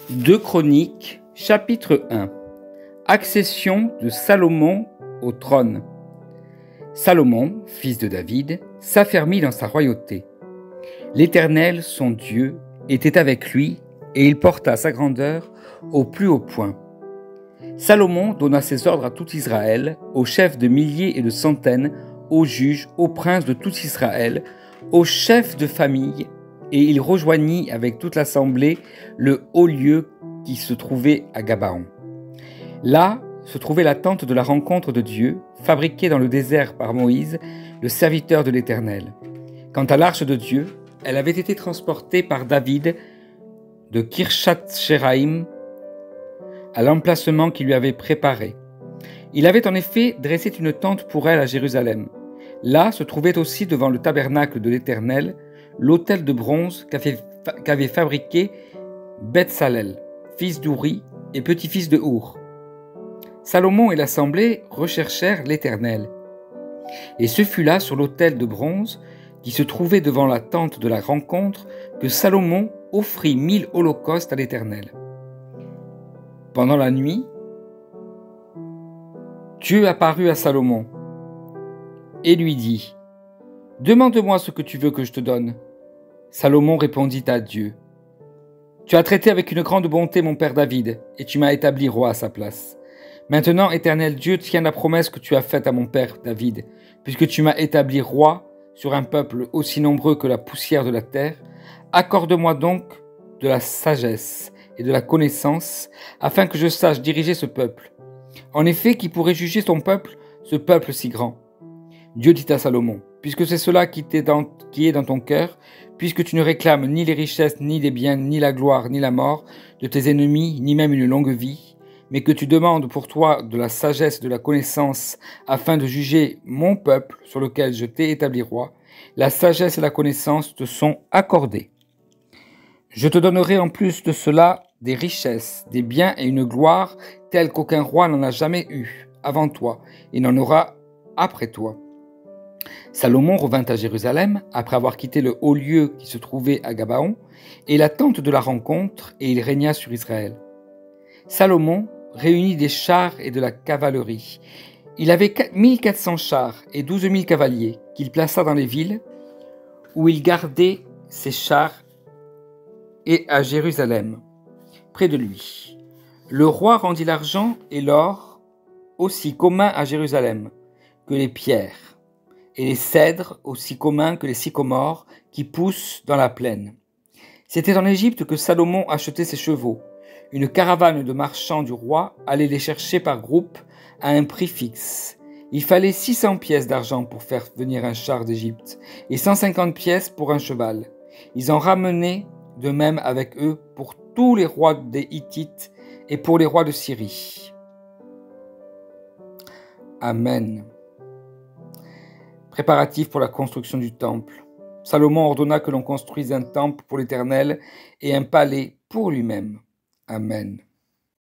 2 Chroniques, chapitre 1. Accession de Salomon au trône. Salomon, fils de David, s'affermit dans sa royauté. L'Éternel, son Dieu, était avec lui, et il porta sa grandeur au plus haut point. Salomon donna ses ordres à tout Israël, aux chefs de milliers et de centaines, aux juges, aux princes de tout Israël, aux chefs de famille, et il rejoignit avec toute l'assemblée le haut lieu qui se trouvait à Gabaon. Là se trouvait la tente de la rencontre de Dieu, fabriquée dans le désert par Moïse, le serviteur de l'Éternel. Quant à l'arche de Dieu, elle avait été transportée par David de Kirjath-Jéarim à l'emplacement qu'il lui avait préparé. Il avait en effet dressé une tente pour elle à Jérusalem. Là se trouvait aussi devant le tabernacle de l'Éternel l'autel de bronze qu'avait fabriqué Bethsalel, fils d'Ouri et petit-fils de Our. Salomon et l'assemblée recherchèrent l'Éternel. Et ce fut là, sur l'autel de bronze, qui se trouvait devant la tente de la rencontre, que Salomon offrit 1000 holocaustes à l'Éternel. Pendant la nuit, Dieu apparut à Salomon et lui dit : « Demande-moi ce que tu veux que je te donne. » Salomon répondit à Dieu : « Tu as traité avec une grande bonté mon père David, et tu m'as établi roi à sa place. Maintenant, Éternel Dieu, tiens la promesse que tu as faite à mon père David, puisque tu m'as établi roi sur un peuple aussi nombreux que la poussière de la terre. Accorde-moi donc de la sagesse et de la connaissance, afin que je sache diriger ce peuple. En effet, qui pourrait juger ton peuple, ce peuple si grand ? » Dieu dit à Salomon : « Puisque c'est cela qui est dans ton cœur, puisque tu ne réclames ni les richesses, ni les biens, ni la gloire, ni la mort de tes ennemis, ni même une longue vie, mais que tu demandes pour toi de la sagesse et de la connaissance, afin de juger mon peuple sur lequel je t'ai établi roi, la sagesse et la connaissance te sont accordées. Je te donnerai en plus de cela des richesses, des biens et une gloire telle qu'aucun roi n'en a jamais eu avant toi et n'en aura après toi. » Salomon revint à Jérusalem, après avoir quitté le haut lieu qui se trouvait à Gabaon, et la tente de la rencontre, et il régna sur Israël. Salomon réunit des chars et de la cavalerie. Il avait 1400 chars et 12 000 cavaliers, qu'il plaça dans les villes, où il gardait ses chars, et à Jérusalem, près de lui. Le roi rendit l'argent et l'or aussi communs à Jérusalem que les pierres, et les cèdres aussi communs que les sycomores qui poussent dans la plaine. C'était en Égypte que Salomon achetait ses chevaux. Une caravane de marchands du roi allait les chercher par groupe à un prix fixe. Il fallait 600 pièces d'argent pour faire venir un char d'Égypte et 150 pièces pour un cheval. Ils en ramenaient de même avec eux pour tous les rois des Hittites et pour les rois de Syrie. Amen. Préparatifs pour la construction du temple. Salomon ordonna que l'on construise un temple pour l'Éternel et un palais pour lui-même. Amen.